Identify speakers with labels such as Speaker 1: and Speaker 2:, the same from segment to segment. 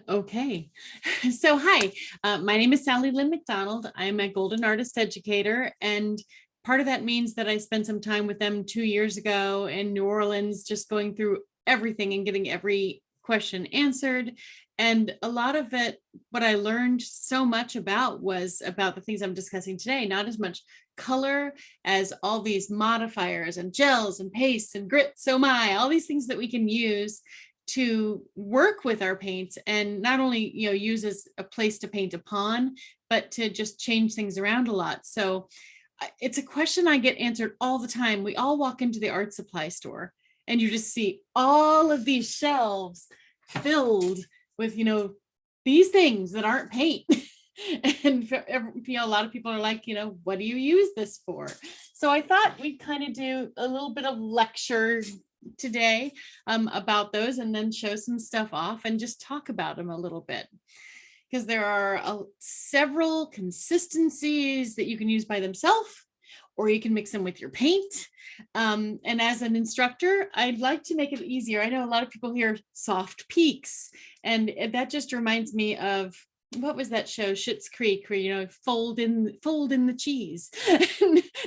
Speaker 1: Okay, so hi, my name is Sally Lynn MacDonald. I'm a Golden Artist Educator, and part of that means that I spent some time with them 2 years ago in New Orleans, just going through everything and getting every question answered. And a lot of it, what I learned so much about was about the things I'm discussing today, not as much color as all these modifiers and gels and pastes and grits, oh my, all these things that we can use to work with our paints and not only use as a place to paint upon, but to just change things around a lot. So it's a question I get answered all the time. We all walk into the art supply store and you just see all of these shelves filled with these things that aren't paint. And a lot of people are like, what do you use this for? So I thought we'd kind of do a little bit of lecture today about those, and then show some stuff off and just talk about them a little bit, because there are several consistencies that you can use by themselves, or you can mix them with your paint. And as an instructor, I'd like to make it easier. I know a lot of people hear soft peaks, and that just reminds me of, what was that show, Schitt's Creek, where fold in the cheese.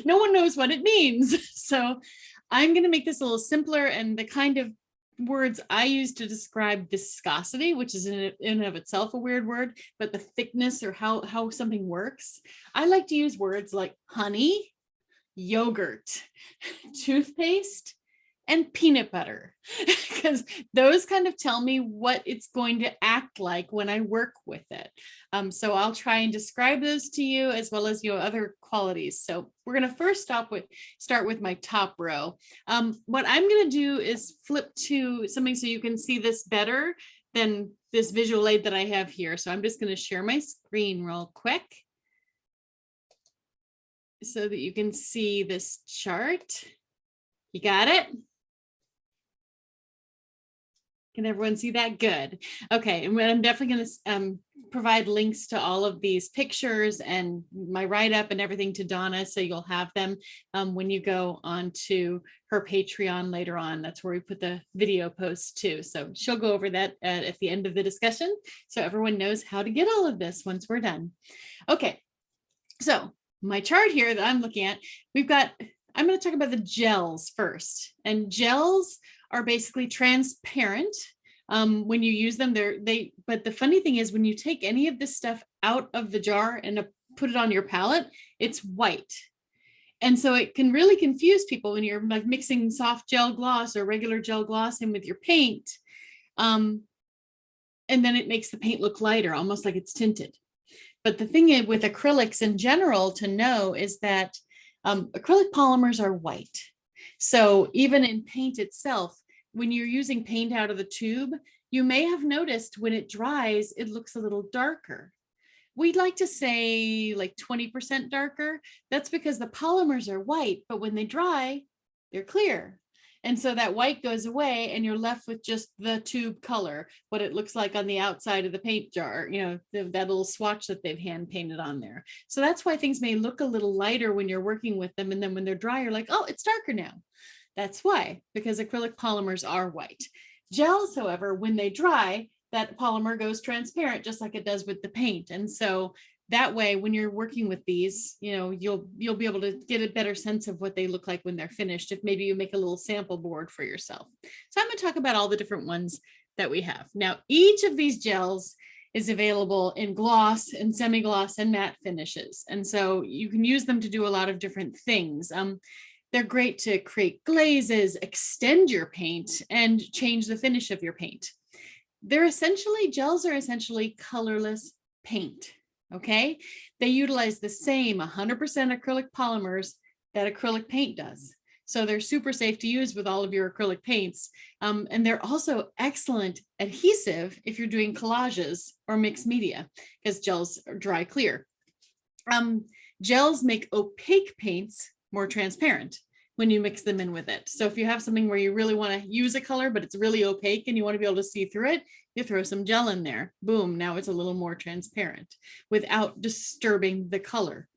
Speaker 1: No one knows what it means. So I'm going to make this a little simpler, and the kind of words I use to describe viscosity, which is in and of itself a weird word, but the thickness or how something works. I like to use words like honey, yogurt, toothpaste, and peanut butter, because those kind of tell me what it's going to act like when I work with it. So I'll try and describe those to you, as well as other qualities. So we're going to first start with my top row. What I'm going to do is flip to something so you can see this better than this visual aid that I have here. So I'm just going to share my screen real quick so that you can see this chart. You got it? Can everyone see that? Good. Okay, and I'm definitely going to provide links to all of these pictures and my write-up and everything to Donna, so you'll have them when you go on to her Patreon later on. That's where we put the video posts too. So she'll go over that at the end of the discussion, so everyone knows how to get all of this once we're done. Okay, so my chart here that I'm looking at, I'm going to talk about the gels first. And gels are basically transparent. When you use them, but the funny thing is, when you take any of this stuff out of the jar and put it on your palette, it's white. And so it can really confuse people when you're like mixing soft gel gloss or regular gel gloss in with your paint. And then it makes the paint look lighter, almost like it's tinted. But the thing with acrylics in general to know is that acrylic polymers are white. So even in paint itself, when you're using paint out of the tube, you may have noticed when it dries, it looks a little darker. We'd like to say like 20% darker. That's because the polymers are white, but when they dry, they're clear. And so that white goes away and you're left with just the tube color, what it looks like on the outside of the paint jar, that little swatch that they've hand painted on there. So that's why things may look a little lighter when you're working with them. And then when they're dry, you're like, oh, it's darker now. That's why, because acrylic polymers are white. Gels, however, when they dry, that polymer goes transparent, just like it does with the paint. And so that way, when you're working with these, you'll be able to get a better sense of what they look like when they're finished, if maybe you make a little sample board for yourself. So I'm going to talk about all the different ones that we have. Now, each of these gels is available in gloss and semi-gloss and matte finishes. And so you can use them to do a lot of different things. They're great to create glazes, extend your paint, and change the finish of your paint. Gels are essentially colorless paint. Okay, they utilize the same 100% acrylic polymers that acrylic paint does. So they're super safe to use with all of your acrylic paints. And they're also excellent adhesive if you're doing collages or mixed media, because gels are dry clear. Gels make opaque paints more transparent when you mix them in with it. So if you have something where you really want to use a color, but it's really opaque and you want to be able to see through it, you throw some gel in there. Boom, now it's a little more transparent without disturbing the color.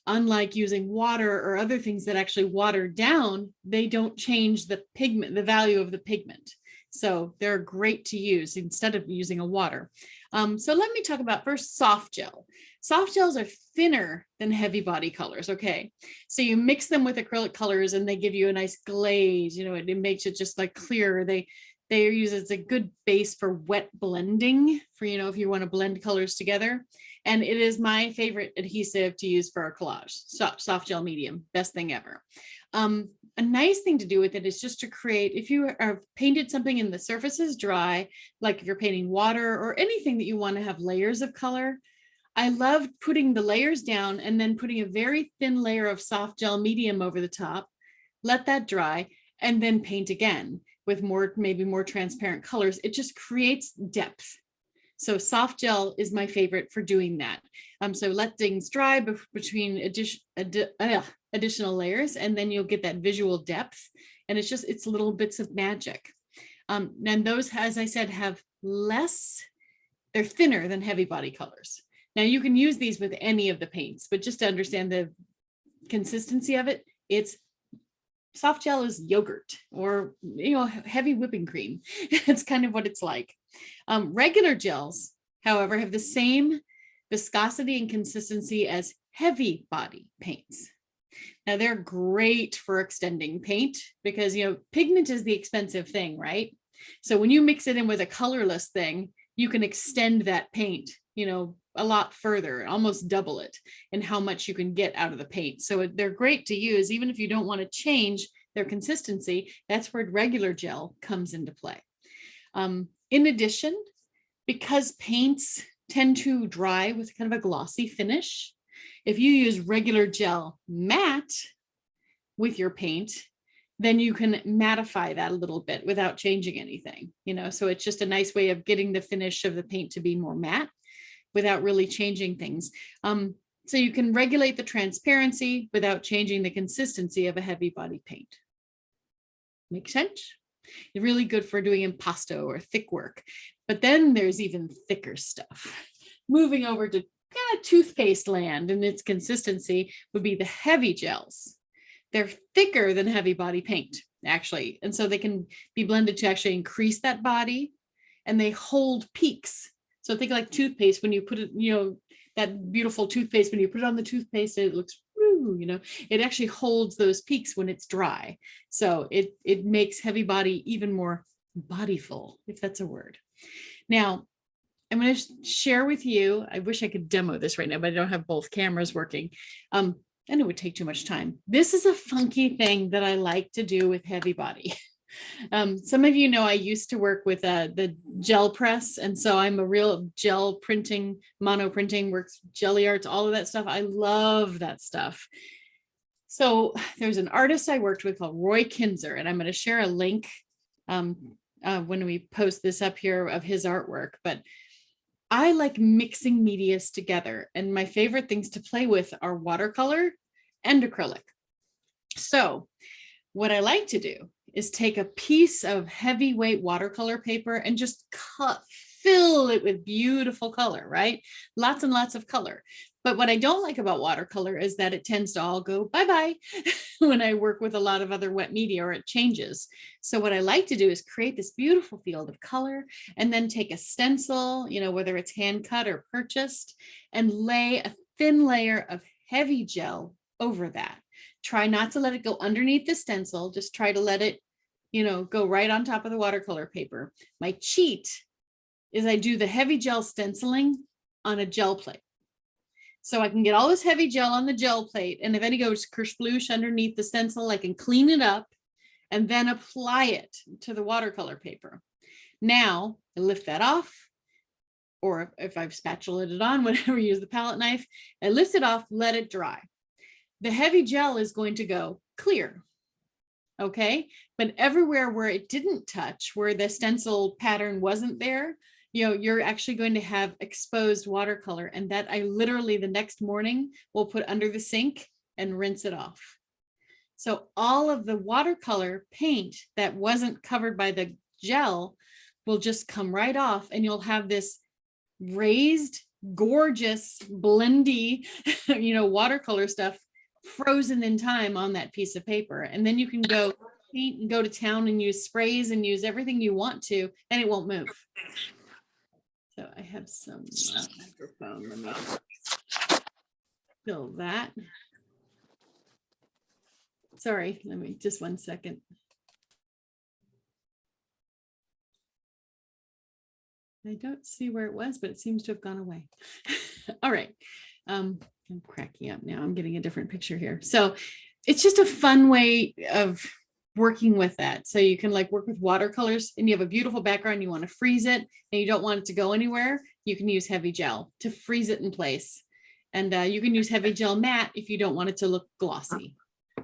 Speaker 1: unlike using water or other things that actually water down, they don't change the pigment, the value of the pigment. So they're great to use instead of using a water. So let me talk about first soft gel. Soft gels are thinner than heavy body colors. Okay. So you mix them with acrylic colors and they give you a nice glaze, it makes it just like clear. They are used as a good base for wet blending for, if you want to blend colors together. And it is my favorite adhesive to use for a collage. Soft gel medium, best thing ever. A nice thing to do with it is just to create, if you are painted something and the surface is dry, like if you're painting water or anything that you want to have layers of color, I love putting the layers down and then putting a very thin layer of soft gel medium over the top, let that dry, and then paint again with maybe more transparent colors. It just creates depth. So soft gel is my favorite for doing that. So let things dry between additional layers, and then you'll get that visual depth. And it's little bits of magic. And those, as I said, they're thinner than heavy body colors. Now you can use these with any of the paints, but just to understand the consistency of it, soft gel is yogurt or, heavy whipping cream. It's kind of what it's like. Regular gels, however, have the same viscosity and consistency as heavy body paints. Now they're great for extending paint because, pigment is the expensive thing, right? So when you mix it in with a colorless thing, you can extend that paint, a lot further, almost double it in how much you can get out of the paint. So they're great to use, even if you don't want to change their consistency. That's where regular gel comes into play. In addition, because paints tend to dry with kind of a glossy finish, if you use regular gel matte with your paint, then you can mattify that a little bit without changing anything, so it's just a nice way of getting the finish of the paint to be more matte without really changing things. So you can regulate the transparency without changing the consistency of a heavy body paint. Make sense? It's really good for doing impasto or thick work. But then there's even thicker stuff. Moving over to kind of toothpaste land, and its consistency would be the heavy gels. They're thicker than heavy body paint, actually. And so they can be blended to actually increase that body, and they hold peaks. So think like toothpaste, when you put it, that beautiful toothpaste, when you put it on the toothpaste, it looks, it actually holds those peaks when it's dry. So it makes heavy body even more bodyful, if that's a word. Now, I'm going to share with you, I wish I could demo this right now, but I don't have both cameras working. And it would take too much time. This is a funky thing that I like to do with heavy body. Some of you know I used to work with the gel press, and so I'm a real gel printing, mono printing, works jelly arts, all of that stuff. I love that stuff. So there's an artist I worked with called Roy Kinzer, and I'm going to share a link when we post this up here of his artwork. But I like mixing medias together, and my favorite things to play with are watercolor and acrylic. So what I like to do is take a piece of heavyweight watercolor paper and just fill it with beautiful color, right? Lots and lots of color. But what I don't like about watercolor is that it tends to all go bye-bye when I work with a lot of other wet media, or it changes. So what I like to do is create this beautiful field of color and then take a stencil, whether it's hand cut or purchased, and lay a thin layer of heavy gel over that. Try not to let it go underneath the stencil. Just try to let it, go right on top of the watercolor paper. My cheat is I do the heavy gel stenciling on a gel plate. So I can get all this heavy gel on the gel plate, and if any goes kersploosh underneath the stencil, I can clean it up and then apply it to the watercolor paper. Now I lift that off, or if I've spatulaed it on, whatever, use the palette knife, I lift it off, let it dry. The heavy gel is going to go clear. Okay, but everywhere where it didn't touch, where the stencil pattern wasn't there, you're actually going to have exposed watercolor, and that I literally the next morning will put under the sink and rinse it off. So all of the watercolor paint that wasn't covered by the gel will just come right off, and you'll have this raised gorgeous, blendy, watercolor stuff frozen in time on that piece of paper. And then you can go paint and go to town and use sprays and use everything you want to, and it won't move. So I have some microphone. Let me fill that. Sorry, let me just 1 second. I don't see where it was, but it seems to have gone away. All right. I'm cracking up now. I'm getting a different picture here. So it's just a fun way of working with that. So you can like work with watercolors and you have a beautiful background, you want to freeze it and you don't want it to go anywhere. You can use heavy gel to freeze it in place. And you can use heavy gel matte if you don't want it to look glossy.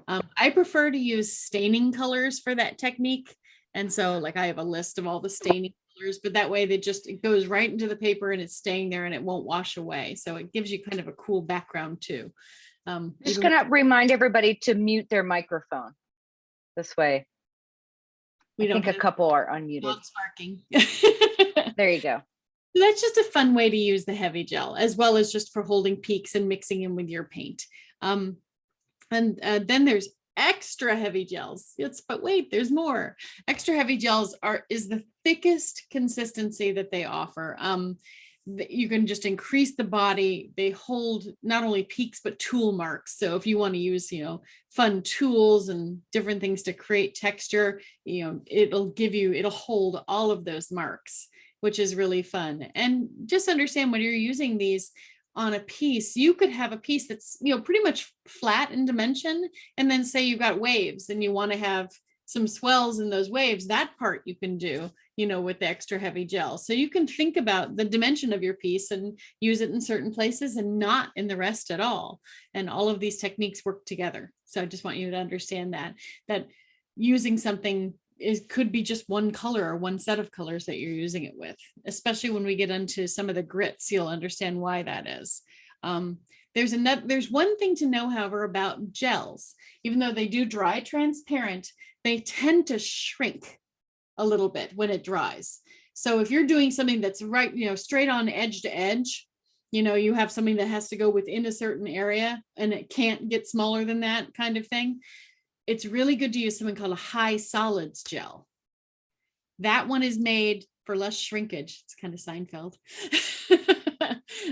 Speaker 1: I prefer to use staining colors for that technique. And so like I have a list of all the staining colors, but that way it goes right into the paper and it's staying there and it won't wash away. So it gives you kind of a cool background too.
Speaker 2: Just gonna remind everybody to mute their microphone this way. I think a couple are unmuted.
Speaker 1: Sparking.
Speaker 2: There you go.
Speaker 1: So that's just a fun way to use the heavy gel, as well as just for holding peaks and mixing in with your paint. And then there's extra heavy gels. But wait, there's more. Extra heavy gels is the thickest consistency that they offer. You can just increase the body. They hold not only peaks, but tool marks. So if you want to use, fun tools and different things to create texture, it'll hold all of those marks, which is really fun. And just understand when you're using these on a piece, you could have a piece that's, pretty much flat in dimension. And then say you've got waves and you want to have some swells in those waves, that part you can do, with the extra heavy gel. So you can think about the dimension of your piece and use it in certain places and not in the rest at all. And all of these techniques work together. So I just want you to understand that using something could be just one color or one set of colors that you're using it with, especially when we get into some of the grits, you'll understand why that is. There's one thing to know, however, about gels. Even though they do dry transparent, they tend to shrink a little bit when it dries. So if you're doing something that's right, straight on edge to edge, you have something that has to go within a certain area and it can't get smaller than that kind of thing. It's really good to use something called a high solids gel. That one is made for less shrinkage. It's kind of Seinfeld.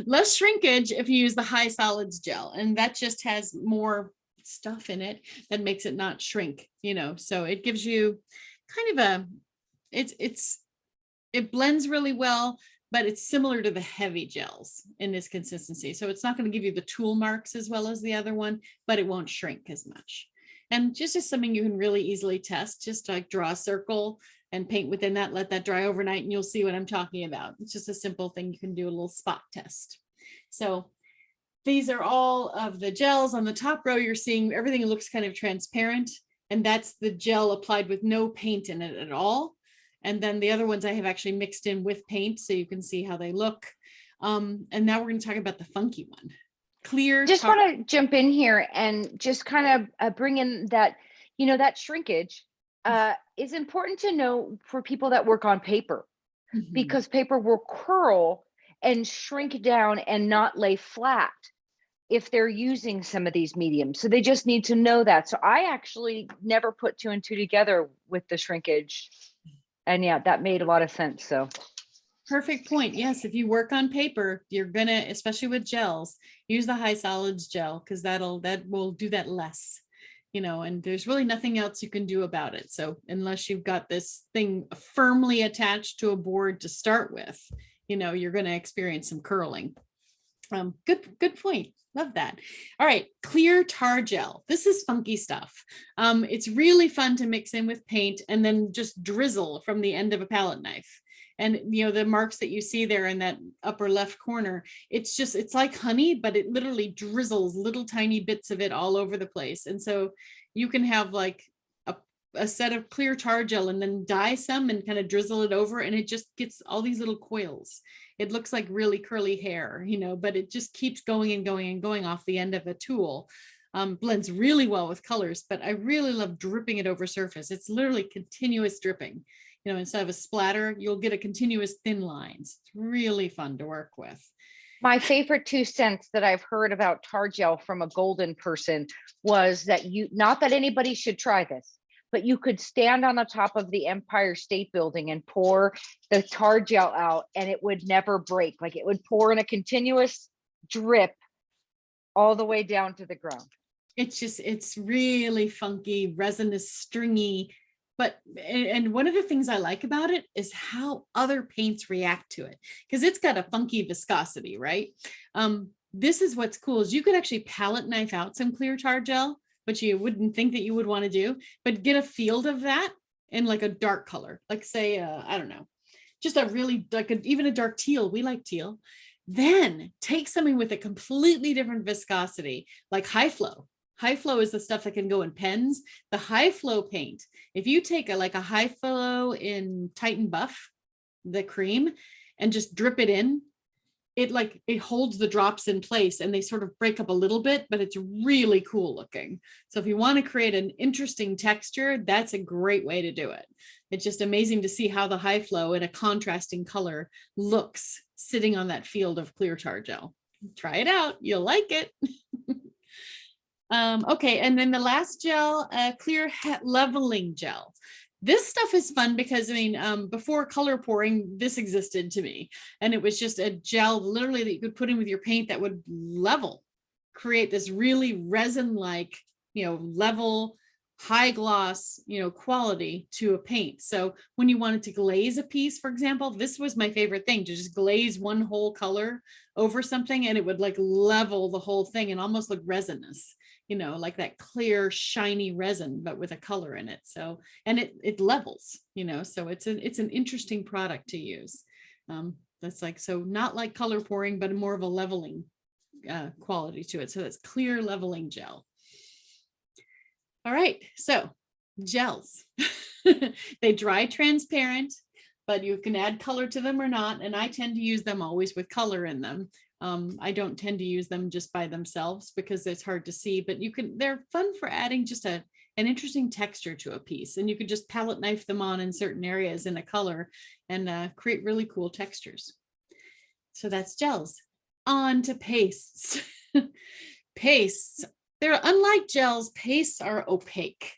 Speaker 1: Less shrinkage if you use the high solids gel, and that just has more stuff in it that makes it not shrink, so it gives you kind of it blends really well, but it's similar to the heavy gels in this consistency. So it's not going to give you the tool marks as well as the other one, but it won't shrink as much. And just as something you can really easily test, just like draw a circle and paint within that, let that dry overnight, and you'll see what I'm talking about. It's just a simple thing. You can do a little spot test. So these are all of the gels. On the top row, you're seeing everything looks kind of transparent, and that's the gel applied with no paint in it at all. And then the other ones I have actually mixed in with paint, so you can see how they look. And now we're going to talk about the funky one. Clear.
Speaker 2: Just want to jump in here and just kind of bring in that, that shrinkage is important to know for people that work on paper, because paper will curl and shrink down and not lay flat if they're using some of these mediums. So they just need to know that. So I actually never put 2 and 2 together with the shrinkage. And yeah, that made a lot of sense. So
Speaker 1: perfect point. Yes, if you work on paper, you're gonna, especially with gels, use the high solids gel, because that will do that less, and there's really nothing else you can do about it. So unless you've got this thing firmly attached to a board to start with, you're going to experience some curling. Good point. Love that. All right, clear tar gel. This is funky stuff. It's really fun to mix in with paint and then just drizzle from the end of a palette knife. And the marks that you see there in that upper left corner, it's like honey, but it literally drizzles little tiny bits of it all over the place. And so you can have like a set of clear tar gel and then dye some and kind of drizzle it over, and it just gets all these little coils. It looks like really curly hair, but it just keeps going and going and going off the end of a tool. Blends really well with colors, but I really love dripping it over surface. It's literally continuous dripping. Instead of a splatter, you'll get a continuous thin lines. It's really fun to work with.
Speaker 2: My favorite 2 cents that I've heard about tar gel from a golden person was that not that anybody should try this, but you could stand on the top of the Empire State Building and pour the tar gel out and it would never break. Like it would pour in a continuous drip all the way down to the ground.
Speaker 1: It's really funky, resinous, stringy. But, and one of the things I like about it is how other paints react to it, because it's got a funky viscosity, right? This is what's cool is you could actually palette knife out some clear tar gel, which you wouldn't think that you would want to do, but get a field of that in like a dark color, like say, I don't know, just a really like even a dark teal. We like teal. Then take something with a completely different viscosity, like high flow. High flow is the stuff that can go in pens. The high flow paint, if you take like a high flow in Titan Buff, the cream, and just drip it in, it holds the drops in place and they sort of break up a little bit, but it's really cool looking. So if you want to create an interesting texture, that's a great way to do it. It's just amazing to see how the high flow in a contrasting color looks sitting on that field of clear tar gel. Try it out. You'll like it. Okay, and then the last gel, clear leveling gel. This stuff is fun because, I mean, before color pouring, this existed to me. And it was just a gel literally that you could put in with your paint that would level, create this really resin-like, level, high gloss, quality to a paint. So when you wanted to glaze a piece, for example, this was my favorite thing, to just glaze one whole color over something and it would like level the whole thing and almost look resinous. Like that clear, shiny resin, but with a color in it. So, and it levels, so it's an interesting product to use. That's like, so not like color pouring, but more of a leveling quality to it. So that's clear leveling gel. All right, so gels, they dry transparent, but you can add color to them or not. And I tend to use them always with color in them. I don't tend to use them just by themselves because it's hard to see, but they're fun for adding just an interesting texture to a piece. And you could just palette knife them on in certain areas in a color and create really cool textures. So that's gels. On to pastes. Pastes, they're unlike gels, pastes are opaque.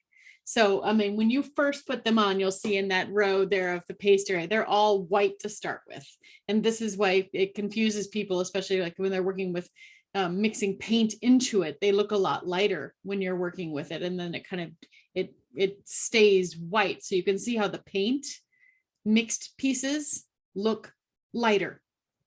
Speaker 1: So, I mean, when you first put them on, you'll see in that row there of the paste area, they're all white to start with. And this is why it confuses people, especially like when they're working with mixing paint into it, they look a lot lighter when you're working with it. And then it kind of, it stays white. So you can see how the paint mixed pieces look lighter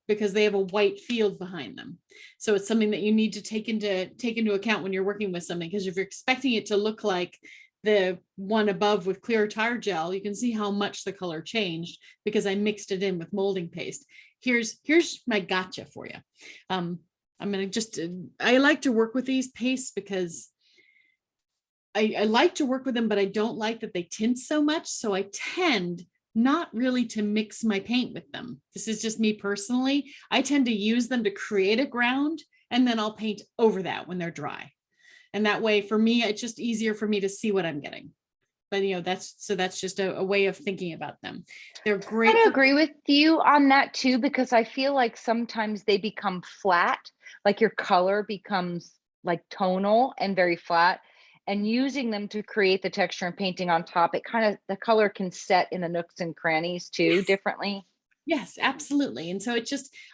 Speaker 1: because they have a white field behind them. So it's something that you need to take into account when you're working with something, because if you're expecting it to look like the one above with clear tar gel, you can see how much the color changed because I mixed it in with molding paste. Here's my gotcha for you. I'm going to I like to work with these pastes because I like to work with them, but I don't like that they tint so much. So I tend not really to mix my paint with them. This is just me personally. I tend to use them to create a ground and then I'll paint over that when they're dry. And that way for me, it's just easier for me to see what I'm getting. But that's just a way of thinking about them. They're great.
Speaker 2: I agree with you on that too, because I feel like sometimes they become flat, like your color becomes like tonal and very flat. And using them to create the texture and painting on top, the color can set in the nooks and crannies too differently.
Speaker 1: Yes, absolutely. And so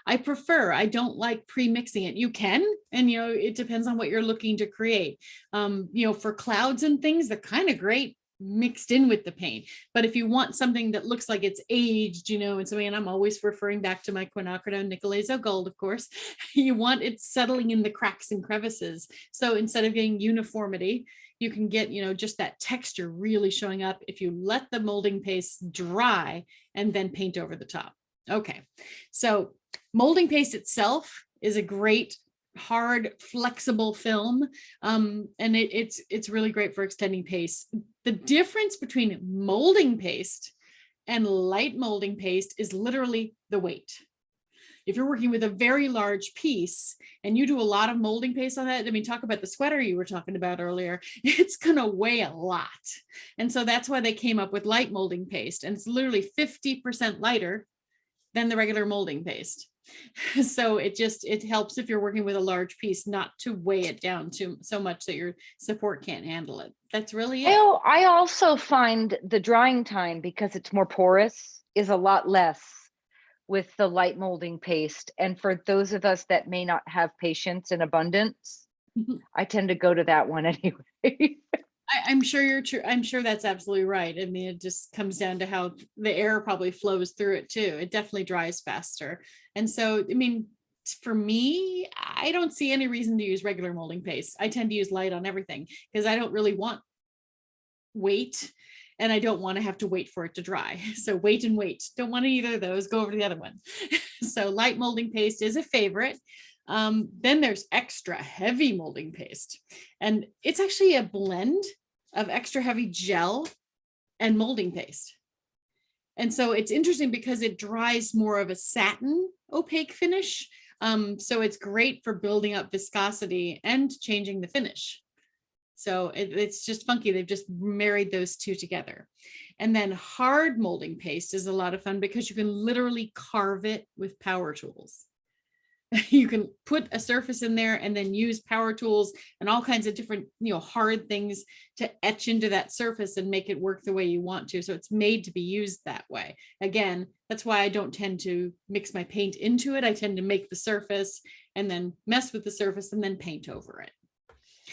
Speaker 1: I don't like pre-mixing it. You can, and it depends on what you're looking to create. For clouds and things, they're kind of great mixed in with the paint. But if you want something that looks like it's aged, and I'm always referring back to my quinacridone Nicolezo Gold, of course, you want it settling in the cracks and crevices. So instead of getting uniformity, you can get, just that texture really showing up if you let the molding paste dry and then paint over the top. Okay, so molding paste itself is a great hard flexible film, and it's really great for extending paste. The difference between molding paste and light molding paste is literally the weight. If you're working with a very large piece and you do a lot of molding paste on that, I mean, talk about the sweater you were talking about earlier, it's going to weigh a lot. And so that's why they came up with light molding paste. And it's literally 50% lighter than the regular molding paste. So it helps if you're working with a large piece not to weigh it down too so much that your support can't handle it. That's really it.
Speaker 2: I also find the drying time, because it's more porous, is a lot less with the light molding paste. And for those of us that may not have patience in abundance, I tend to go to that one anyway.
Speaker 1: I'm sure you're true. I'm sure that's absolutely right. I mean, it just comes down to how the air probably flows through it too. It definitely dries faster. And so, I mean, for me, I don't see any reason to use regular molding paste. I tend to use light on everything because I don't really want weight and I don't want to have to wait for it to dry. So wait and wait. Don't want either of those. Go over to the other one. So light molding paste is a favorite. Then there's extra heavy molding paste, and it's actually a blend of extra heavy gel and molding paste. And so it's interesting because it dries more of a satin opaque finish. So it's great for building up viscosity and changing the finish. So it's just funky. They've just married those two together. And then hard molding paste is a lot of fun because you can literally carve it with power tools. You can put a surface in there and then use power tools and all kinds of different, hard things to etch into that surface and make it work the way you want to. So it's made to be used that way. Again, that's why I don't tend to mix my paint into it. I tend to make the surface and then mess with the surface and then paint over it.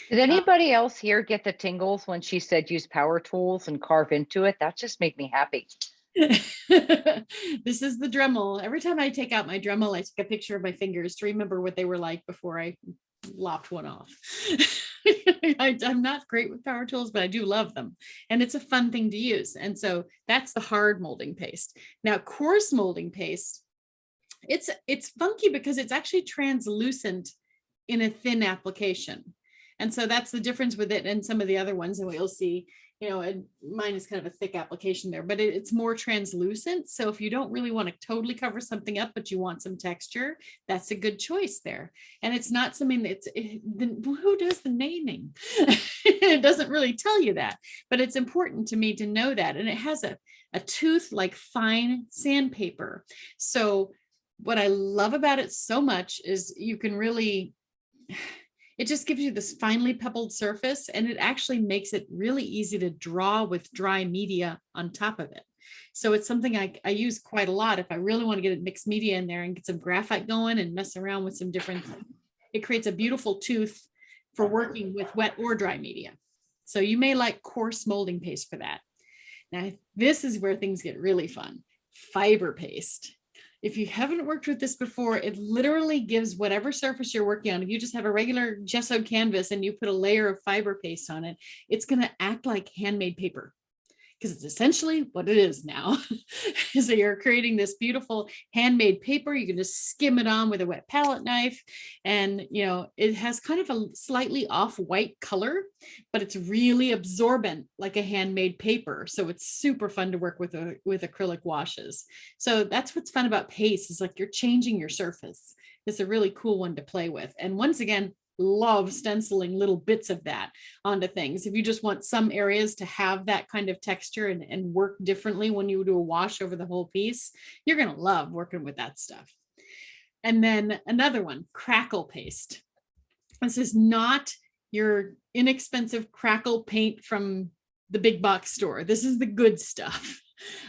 Speaker 2: Did anybody else here get the tingles when she said use power tools and carve into it? That just made me happy.
Speaker 1: This is the Dremel. Every time I take out my Dremel, I take a picture of my fingers to remember what they were like before I lopped one off. I'm not great with power tools, but I do love them. And it's a fun thing to use. And so that's the hard molding paste. Now, coarse molding paste, it's funky because it's actually translucent in a thin application. And so that's the difference with it and some of the other ones. And we'll see, and mine is kind of a thick application there, but it's more translucent. So if you don't really want to totally cover something up, but you want some texture, that's a good choice there. And it's not something who does the naming? It doesn't really tell you that, but it's important to me to know that. And it has a tooth like fine sandpaper. So what I love about it so much is you can really, it just gives you this finely pebbled surface, and it actually makes it really easy to draw with dry media on top of it. So it's something I use quite a lot if I really want to get mixed media in there and get some graphite going and mess around with some different things. It creates a beautiful tooth for working with wet or dry media. So you may like coarse molding paste for that. Now, this is where things get really fun. Fiber paste. If you haven't worked with this before, it literally gives whatever surface you're working on. If you just have a regular gessoed canvas and you put a layer of fiber paste on it, it's going to act like handmade paper, because it's essentially what it is now. So you're creating this beautiful handmade paper. You can just skim it on with a wet palette knife. And, it has kind of a slightly off-white color, but it's really absorbent like a handmade paper. So it's super fun to work with acrylic washes. So that's what's fun about paste, is like you're changing your surface. It's a really cool one to play with. And once again, love stenciling little bits of that onto things. If you just want some areas to have that kind of texture and work differently when you do a wash over the whole piece, you're going to love working with that stuff. And then another one, Crackle Paste. This is not your inexpensive crackle paint from the big box store. This is the good stuff.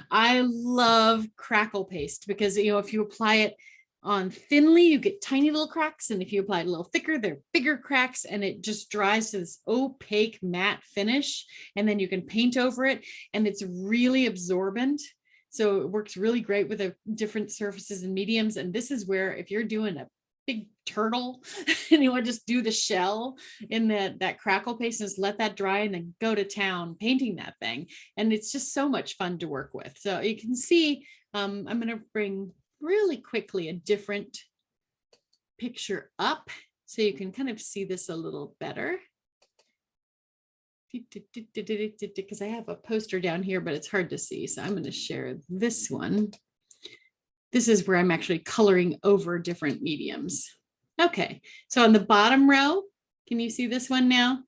Speaker 1: I love Crackle Paste because, if you apply it on thinly, you get tiny little cracks. And if you apply it a little thicker, they're bigger cracks, and it just dries to this opaque matte finish. And then you can paint over it, and it's really absorbent. So it works really great with the different surfaces and mediums. And this is where, if you're doing a big turtle and you want to just do the shell in that crackle paste and just let that dry and then go to town painting that thing. And it's just so much fun to work with. So you can see, I'm going to bring really quickly a different picture up so you can kind of see this a little better. Because I have a poster down here, but it's hard to see. So I'm going to share this one. This is where I'm actually coloring over different mediums. Okay, so on the bottom row, can you see this one now?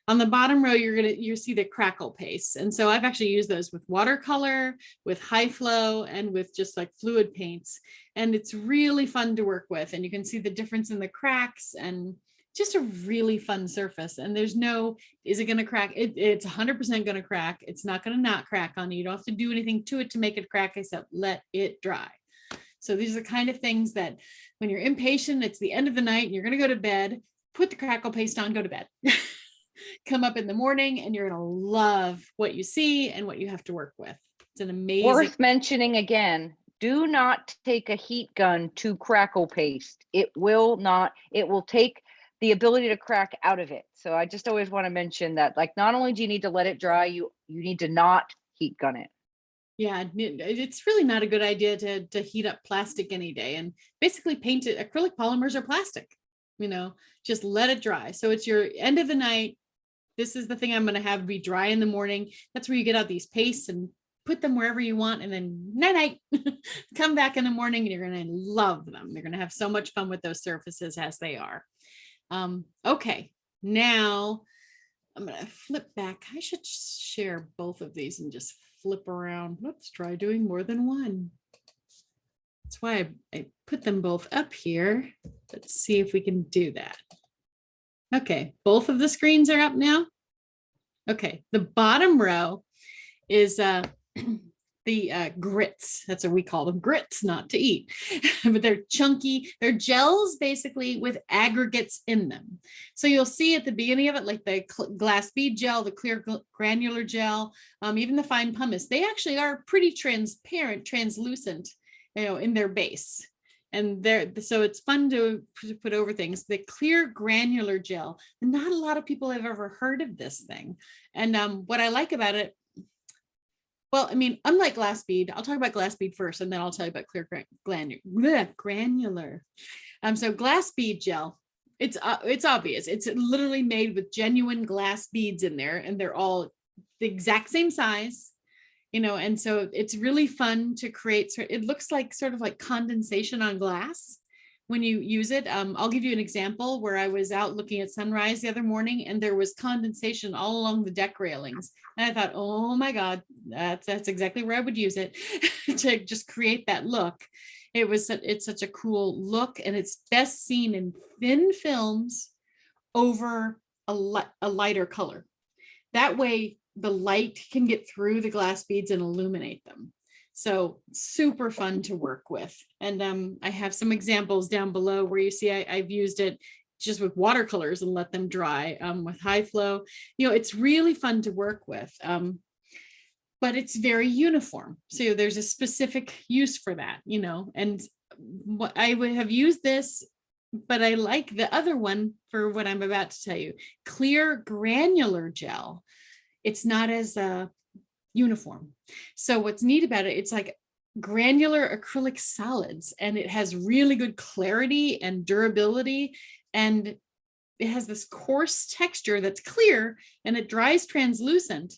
Speaker 1: On the bottom row, you see the Crackle Paste. And so I've actually used those with watercolor, with high flow, and with just like fluid paints. And it's really fun to work with. And you can see the difference in the cracks, and just a really fun surface. And there's no, is it going to crack? It's 100% going to crack. It's not going to not crack on you. You don't have to do anything to it to make it crack, except let it dry. So these are the kind of things that when you're impatient, it's the end of the night and you're going to go to bed, put the Crackle Paste on, go to bed. Come up in the morning and you're going to love what you see and what you have to work with. It's an amazing.
Speaker 2: Worth mentioning again, do not take a heat gun to Crackle Paste. It will take the ability to crack out of it. So I just always want to mention that, like, not only do you need to let it dry, you need to not heat gun it.
Speaker 1: Yeah, it's really not a good idea to heat up plastic any day. And basically painted acrylic polymers are plastic, just let it dry. So it's your end of the night. This is the thing I'm going to have be dry in the morning. That's where you get out these pastes and put them wherever you want. And then night, come back in the morning and you're going to love them. You're going to have so much fun with those surfaces as they are. Okay, now I'm going to flip back. I should share both of these and just flip around. Let's try doing more than one. That's why I put them both up here. Let's see if we can do that. Okay, both of the screens are up now. Okay, the bottom row is the grits. That's what we call them, grits, not to eat. But they're chunky. They're gels basically with aggregates in them. So you'll see at the beginning of it, like the glass bead gel, the clear granular gel, even the fine pumice, they actually are pretty transparent, translucent, in their base. And so it's fun to put over things. The clear granular gel, not a lot of people have ever heard of this thing. And what I like about it, well, I mean, unlike glass bead, I'll talk about glass bead first, and then I'll tell you about clear granular. So glass bead gel, it's obvious. It's literally made with genuine glass beads in there, and they're all the exact same size. And so it's really fun to create. It looks like sort of like condensation on glass when you use it. I'll give you an example where I was out looking at sunrise the other morning and there was condensation all along the deck railings. And I thought, oh my God, that's exactly where I would use it to just create that look. It's such a cool look, and it's best seen in thin films over a lighter color. That way, the light can get through the glass beads and illuminate them. So super fun to work with. And I have some examples down below where you see I've used it just with watercolors and let them dry with high flow. It's really fun to work with, but it's very uniform. So there's a specific use for that, and what I would have used this, but I like the other one for what I'm about to tell you. Clear granular gel. It's not as uniform. So what's neat about it, it's like granular acrylic solids, and it has really good clarity and durability, and it has this coarse texture that's clear and it dries translucent.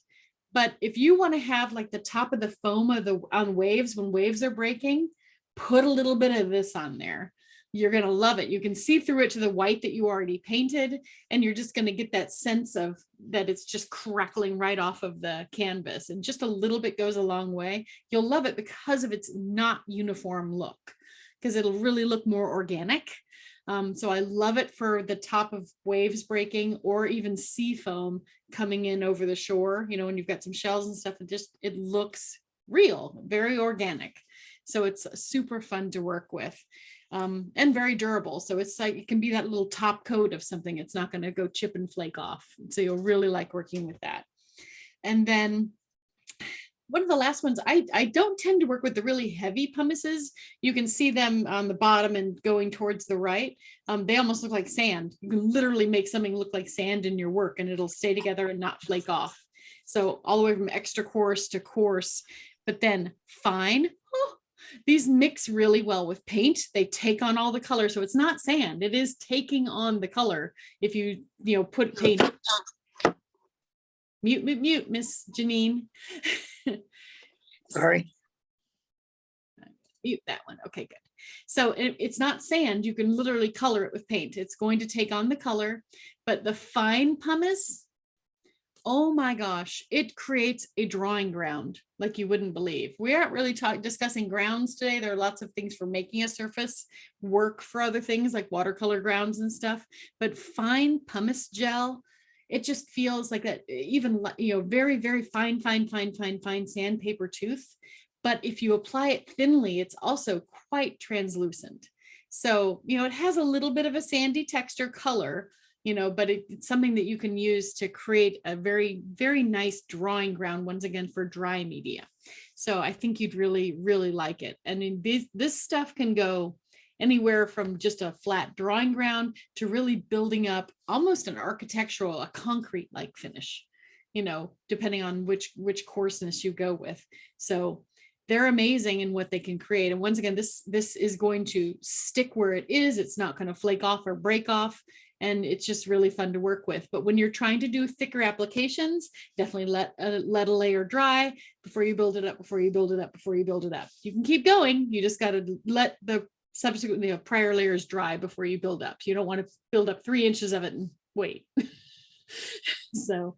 Speaker 1: But if you want to have like the top of the foam on waves, when waves are breaking, put a little bit of this on there. You're going to love it. You can see through it to the white that you already painted, and you're just going to get that sense of that it's just crackling right off of the canvas, and just a little bit goes a long way. You'll love it because of its not uniform look, because it'll really look more organic. So I love it for the top of waves breaking, or even sea foam coming in over the shore, when you've got some shells and stuff. It looks real, very organic. So it's super fun to work with. And very durable. So it's like, it can be that little top coat of something. It's not going to go chip and flake off. So you'll really like working with that. And then one of the last ones, I don't tend to work with the really heavy pumices. You can see them on the bottom and going towards the right. They almost look like sand. You can literally make something look like sand in your work, and it'll stay together and not flake off. So all the way from extra coarse to coarse, but then fine. These mix really well with paint. They take on all the color. So it's not sand. It is taking on the color. If you put paint. Mute, Miss Janine.
Speaker 3: Sorry.
Speaker 1: Mute that one. Okay, good. So it's not sand. You can literally color it with paint. It's going to take on the color, but the fine pumice oh my gosh, it creates a drawing ground like you wouldn't believe. We aren't really discussing grounds today. There are lots of things for making a surface work for other things like watercolor grounds and stuff, but fine pumice gel, it just feels like that, even, very, very fine, fine sandpaper tooth. But if you apply it thinly, it's also quite translucent. So, it has a little bit of a sandy texture color, but it's something that you can use to create a very, very nice drawing ground, once again, for dry media. So I think you'd really, really like it. And this stuff can go anywhere from just a flat drawing ground to really building up almost an architectural, a concrete like finish, depending on which coarseness you go with. So they're amazing in what they can create. And once again, this is going to stick where it is. It's not going to flake off or break off. And it's just really fun to work with. But when you're trying to do thicker applications, definitely let a layer dry before you build it up, before you build it up, before you build it up. You can keep going. You just got to let the subsequent prior layers dry before you build up. You don't want to build up 3 inches of it and wait. So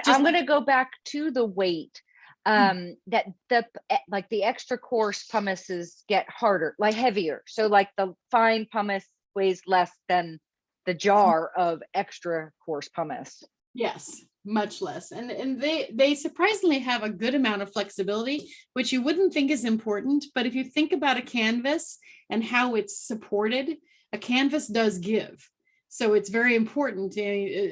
Speaker 2: I'm going to go back to the weight. That the extra coarse pumices get harder, like heavier. So like the fine pumice weighs less than the jar of extra coarse pumice.
Speaker 1: Yes, much less. And they surprisingly have a good amount of flexibility, which you wouldn't think is important. But if you think about a canvas and how it's supported, a canvas does give. So it's very important.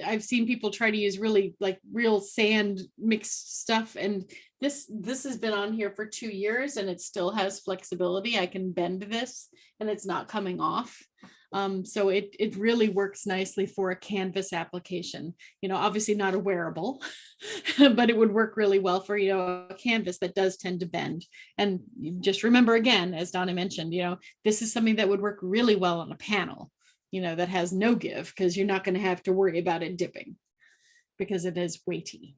Speaker 1: I've seen people try to use really like real sand mixed stuff. And this has been on here for 2 years and it still has flexibility. I can bend this and it's not coming off. So it really works nicely for a canvas application, obviously not a wearable, but it would work really well for, a canvas that does tend to bend. And just remember again, as Donna mentioned, this is something that would work really well on a panel, that has no give, because you're not going to have to worry about it dipping because it is weighty.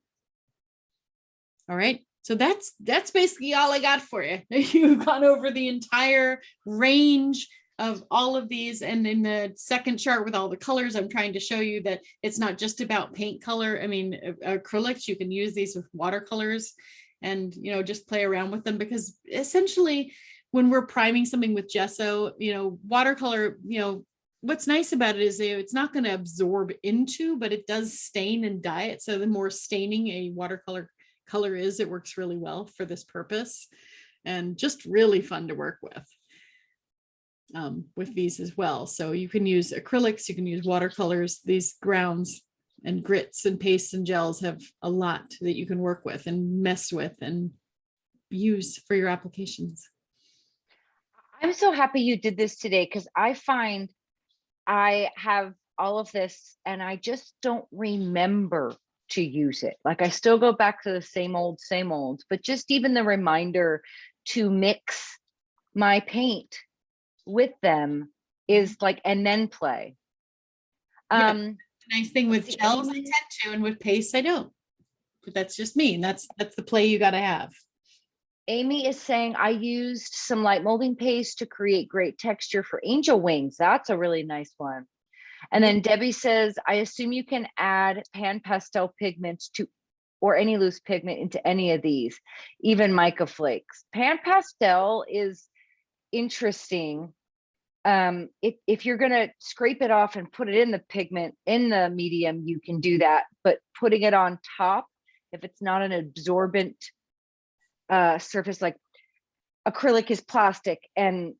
Speaker 1: All right. So that's basically all I got for you. You've gone over the entire range of all of these. And in the second chart with all the colors, I'm trying to show you that it's not just about paint color. I mean, acrylics, you can use these with watercolors and, just play around with them, because essentially when we're priming something with gesso, watercolor, what's nice about it is it's not going to absorb into, but it does stain and dye it. So the more staining a watercolor color is, it works really well for this purpose, and just really fun to work with these as well. So you can use acrylics, you can use watercolors. These grounds and grits and pastes and gels have a lot that you can work with and mess with and use for your applications.
Speaker 2: I'm so happy you did this today, because I find I have all of this and I just don't remember to use it. Like I still go back to the same old, but just even the reminder to mix my paint with them is like, and then play.
Speaker 1: Yeah, the nice thing with gels, I tend to, and with paste, I don't. But that's just me. And that's the play you got to have.
Speaker 2: Amy is saying, I used some light molding paste to create great texture for angel wings. That's a really nice one. And then Debbie says, I assume you can add pan pastel pigments to, or any loose pigment into any of these, even mica flakes. Pan pastel is interesting. If you're going to scrape it off and put it in the pigment, in the medium, you can do that. But putting it on top, if it's not an absorbent surface, like acrylic is plastic, and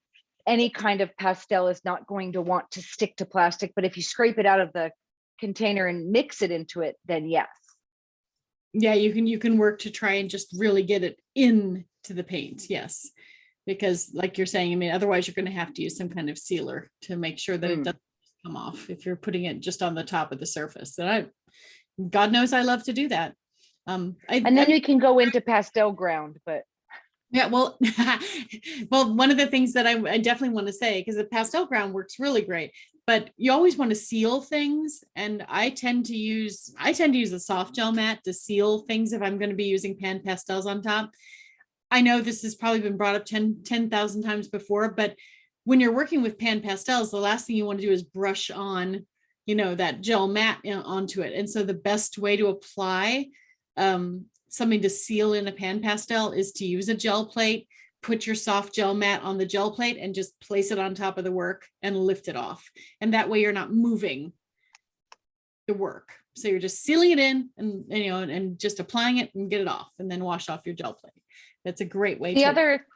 Speaker 2: any kind of pastel is not going to want to stick to plastic. But if you scrape it out of the container and mix it into it, then yes.
Speaker 1: Yeah, you can work to try and just really get it into the paint. Yes. Because like you're saying, I mean, otherwise you're going to have to use some kind of sealer to make sure that it doesn't come off if you're putting it just on the top of the surface. And God knows I love to do that.
Speaker 2: And then we can go into pastel ground, but
Speaker 1: yeah, well, one of the things that I definitely want to say, because the pastel ground works really great, but you always want to seal things. And I tend to use a soft gel mat to seal things if I'm going to be using pan pastels on top. I know this has probably been brought up 10,000 times before, but when you're working with pan pastels, the last thing you want to do is brush on, that gel mat onto it. And so the best way to apply something to seal in a pan pastel is to use a gel plate, put your soft gel mat on the gel plate and just place it on top of the work and lift it off. And that way you're not moving the work. So you're just sealing it in and you know, and just applying it and get it off and then wash off your gel plate. That's a great way
Speaker 2: The
Speaker 1: to.
Speaker 2: other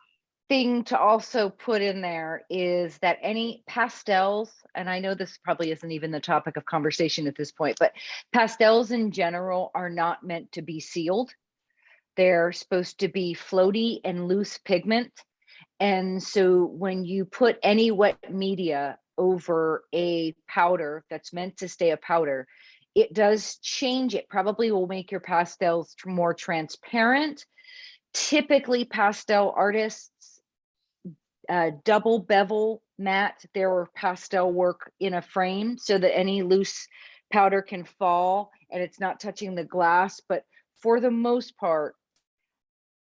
Speaker 2: thing to also put in there is that any pastels, and I know this probably isn't even the topic of conversation at this point, but pastels in general are not meant to be sealed. They're supposed to be floaty and loose pigment. And so when you put any wet media over a powder that's meant to stay a powder, it does change. It probably will make your pastels more transparent. Typically, pastel artists double bevel mat their pastel work in a frame so that any loose powder can fall and it's not touching the glass. But for the most part,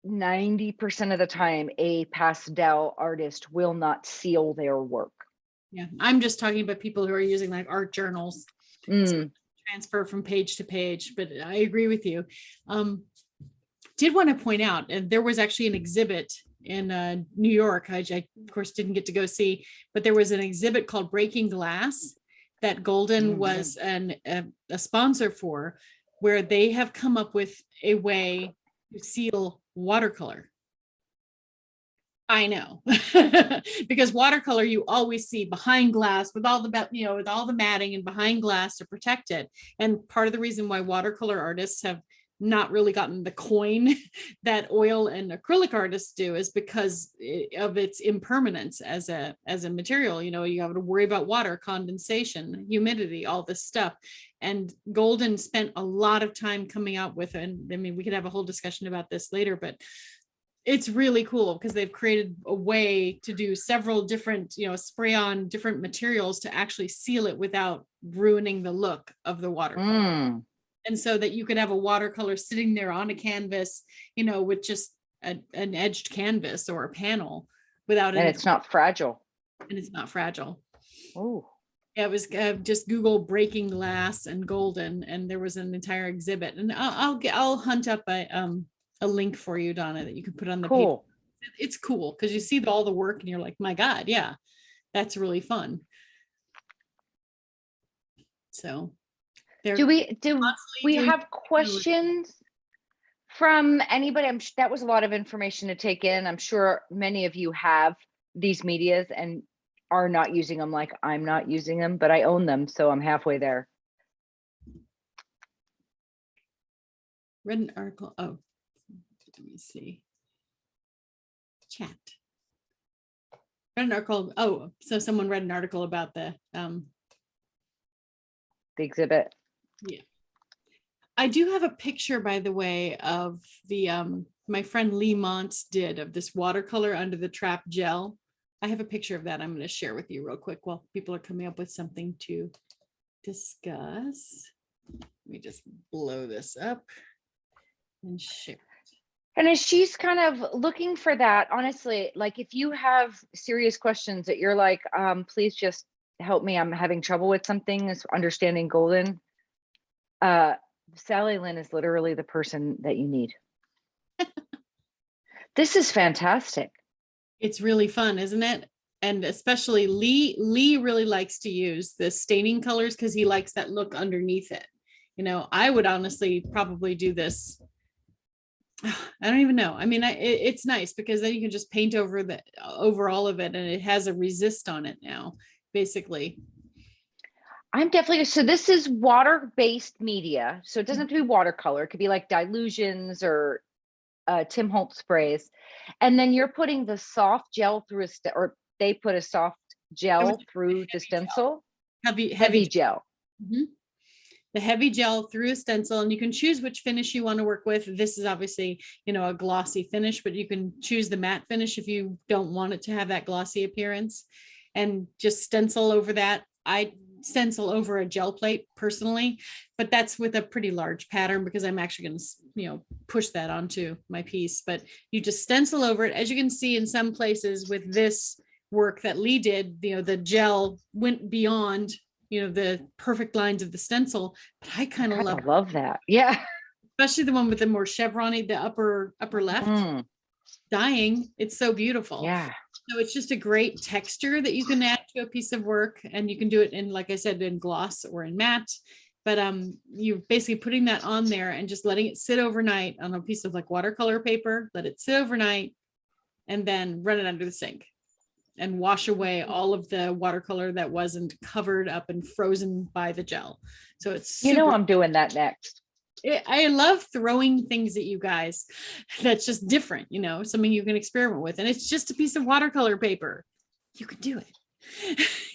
Speaker 2: 90% of the time, a pastel artist will not seal their work.
Speaker 1: Yeah, I'm just talking about people who are using like art journals. So transfer from page to page, but I agree with you. Did want to point out, and there was actually an exhibit in New York. I of course didn't get to go see, but there was an exhibit called Breaking Glass that Golden was a sponsor for, where they have come up with a way to seal watercolor. I know, because watercolor you always see behind glass with all the, you know, with all the matting and behind glass to protect it. And part of the reason why watercolor artists have not really gotten the coin that oil and acrylic artists do is because of its impermanence as a material. You know, you have to worry about water, condensation, humidity, all this stuff. And Golden spent a lot of time coming out with, and I mean, we could have a whole discussion about this later, but it's really cool because they've created a way to do several different, you know, spray on different materials to actually seal it without ruining the look of the watercolor. And so that you could have a watercolor sitting there on a canvas, you know, with just an edged canvas or a panel without
Speaker 2: and it's not fragile.
Speaker 1: And it's not fragile.
Speaker 2: Oh,
Speaker 1: yeah, it was just Google Breaking Glass and Golden, and there was an entire exhibit. And I'll hunt up a link for you, Donna, that you can put on the page. It's cool because you see all the work and you're like, my God, yeah, that's really fun. So
Speaker 2: do we have questions from anybody? That was a lot of information to take in. I'm sure many of you have these medias and are not using them like I'm not using them, but I own them, so I'm halfway there.
Speaker 1: Read an article. Oh, let me see. Chat. Read an article. Oh, so someone read an article about the
Speaker 2: exhibit.
Speaker 1: Yeah. I do have a picture, by the way, of the my friend Lee Montz did of this watercolor under the trap gel. I have a picture of that I'm going to share with you real quick while people are coming up with something to discuss. Let me just blow this up and share.
Speaker 2: And as she's kind of looking for that, honestly, like if you have serious questions that you're like, please just help me, I'm having trouble with something, is understanding Golden. Sally Lynn is literally the person that you need. This is fantastic.
Speaker 1: It's really fun, isn't it? And especially Lee really likes to use the staining colors because he likes that look underneath it. You know, I would honestly probably do this. I don't even know. I mean, it's nice because then you can just paint over all of it, and it has a resist on it now, basically.
Speaker 2: I'm definitely, so this is water-based media. So it doesn't have to be watercolor. It could be like dilutions or Tim Holtz sprays. And then you're putting the soft gel through or they put a soft gel through the stencil. Heavy gel.
Speaker 1: Mm-hmm. The heavy gel through a stencil, and you can choose which finish you want to work with. This is obviously, you know, a glossy finish, but you can choose the matte finish if you don't want it to have that glossy appearance, and just stencil over that. I stencil over a gel plate personally, but that's with a pretty large pattern because I'm actually going to, you know, push that onto my piece. But you just stencil over it. As you can see in some places with this work that Lee did, you know, the gel went beyond, you know, the perfect lines of the stencil, but I kind of love
Speaker 2: that. Yeah.
Speaker 1: especially the one with the more chevron-y, the upper left, dying. It's so beautiful.
Speaker 2: Yeah.
Speaker 1: So it's just a great texture that you can add to a piece of work, and you can do it in, like I said, in gloss or in matte. But you're basically putting that on there and just letting it sit overnight on a piece of like watercolor paper, let it sit overnight, and then run it under the sink and wash away all of the watercolor that wasn't covered up and frozen by the gel. So it's super,
Speaker 2: I'm doing that next.
Speaker 1: I love throwing things at you guys that's just different, something you can experiment with. And it's just a piece of watercolor paper. You can do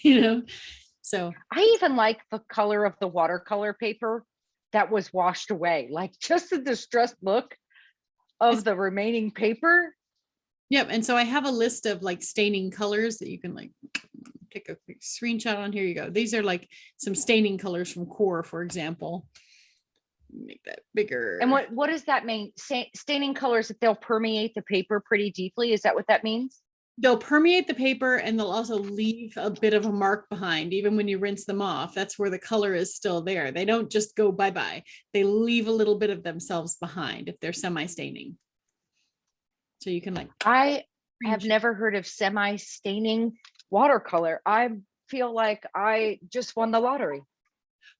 Speaker 1: it, so.
Speaker 2: I even like the color of the watercolor paper that was washed away, like just the distressed look of the remaining paper.
Speaker 1: Yep. And so I have a list of like staining colors that you can like take a quick screenshot on. Here you go. These are like some staining colors from Coarse, for example. Make that bigger.
Speaker 2: And what does that mean? Staining colors, that they'll permeate the paper pretty deeply. Is that what that means?
Speaker 1: They'll permeate the paper, and they'll also leave a bit of a mark behind. Even when you rinse them off, that's where the color is still there. They don't just go bye-bye. They leave a little bit of themselves behind if they're semi-staining. So you can like.
Speaker 2: I have never heard of semi-staining watercolor. I feel like I just won the lottery.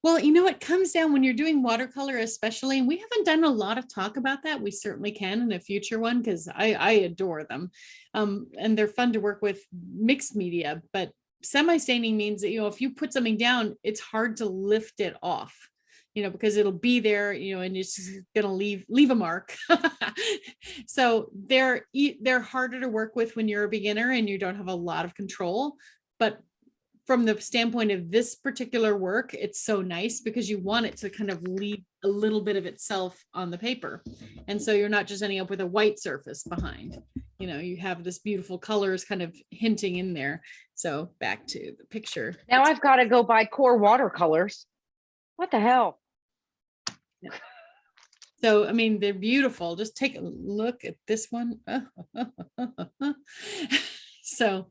Speaker 1: Well, it comes down when you're doing watercolor, especially, and we haven't done a lot of talk about that. We certainly can in a future one, because I adore them. And they're fun to work with mixed media, but semi-staining means that, if you put something down, it's hard to lift it off, because it'll be there, and it's going to leave a mark. So they're harder to work with when you're a beginner and you don't have a lot of control. But from the standpoint of this particular work, it's so nice because you want it to kind of leave a little bit of itself on the paper. And so you're not just ending up with a white surface behind, you have this beautiful colors kind of hinting in there. So back to the picture.
Speaker 2: Now I've got to go buy Coarse watercolors. What the hell?
Speaker 1: Yeah. So, they're beautiful. Just take a look at this one. So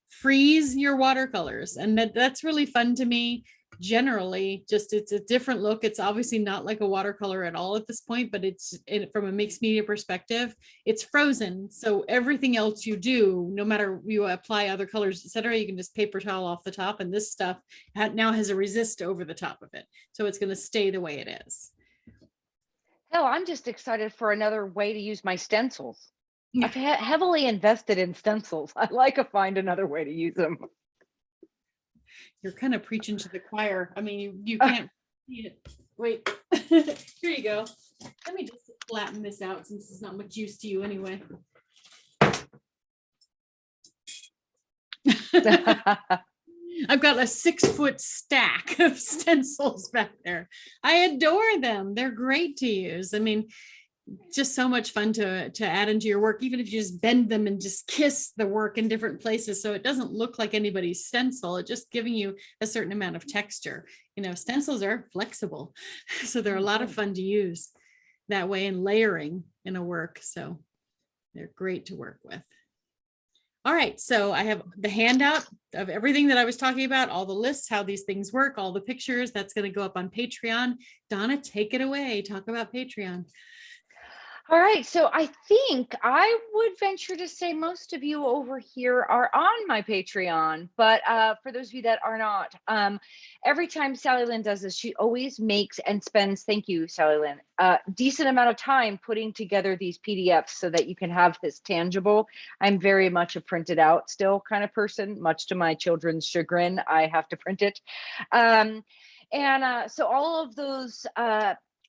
Speaker 1: freeze your watercolors, and that's really fun to me. Generally, just it's a different look. It's obviously not like a watercolor at all at this point, but it's from a mixed media perspective, it's frozen. So everything else you do, no matter you apply other colors, etc., you can just paper towel off the top, and this stuff now has a resist over the top of it, so it's going to stay the way it is.
Speaker 2: Hell, I'm just excited for another way to use my stencils. Yeah. I've heavily invested in stencils. I'd like to find another way to use them.
Speaker 1: You're kind of preaching to the choir. You can't see it. Wait, here you go. Let me just flatten this out since it's not much use to you anyway. I've got a 6-foot stack of stencils back there. I adore them. They're great to use. Just so much fun to add into your work, even if you just bend them and just kiss the work in different places, so it doesn't look like anybody's stencil. It's just giving you a certain amount of texture. Stencils are flexible, so they're a lot of fun to use that way, and layering in a work, so they're great to work with. All right, so I have the handout of everything that I was talking about, all the lists, how these things work, all the pictures. That's going to go up on Patreon. Donna, take it away. Talk about Patreon.
Speaker 2: All right, so I think I would venture to say most of you over here are on my Patreon, but for those of you that are not, every time Sally Lynn does this, she always makes and spends, thank you, Sally Lynn, a decent amount of time putting together these PDFs so that you can have this tangible. I'm very much a printed out still kind of person, much to my children's chagrin. I have to print it. So all of those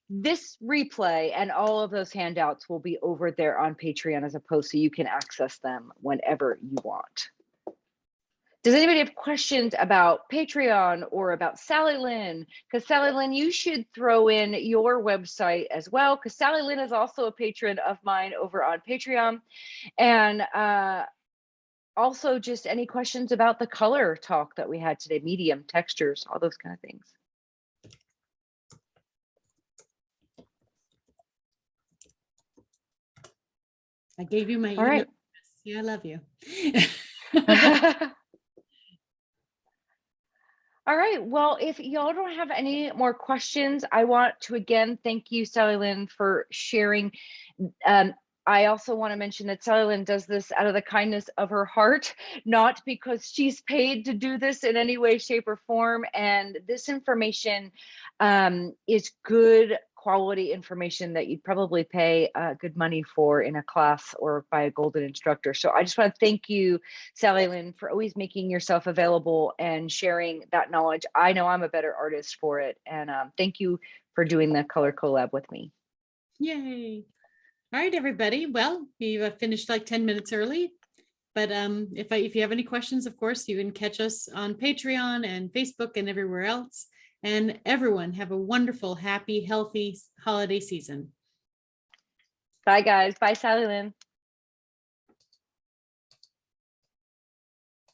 Speaker 2: this replay and all of those handouts will be over there on Patreon as a post, so you can access them whenever you want. Does anybody have questions about Patreon or about Sally Lynn? Because Sally Lynn, you should throw in your website as well, because Sally Lynn is also a patron of mine over on Patreon. And also just any questions about the color talk that we had today, medium, textures, all those kind of things.
Speaker 1: I gave you my email.
Speaker 2: Right.
Speaker 1: Yeah, I love you.
Speaker 2: All right. Well, if y'all don't have any more questions, I want to again thank you, Sally Lynn, for sharing. Um, I also want to mention that Sally Lynn does this out of the kindness of her heart, not because she's paid to do this in any way, shape, or form. And this information is good quality information that you'd probably pay good money for in a class or by a golden instructor. So I just want to thank you, Sally Lynn, for always making yourself available and sharing that knowledge. I know I'm a better artist for it. And thank you for doing the color collab with me.
Speaker 1: Yay. All right, everybody. Well, we've finished like 10 minutes early. But if you have any questions, of course, you can catch us on Patreon and Facebook and everywhere else. And everyone have a wonderful, happy, healthy holiday season.
Speaker 2: Bye, guys. Bye, Sally Lynn.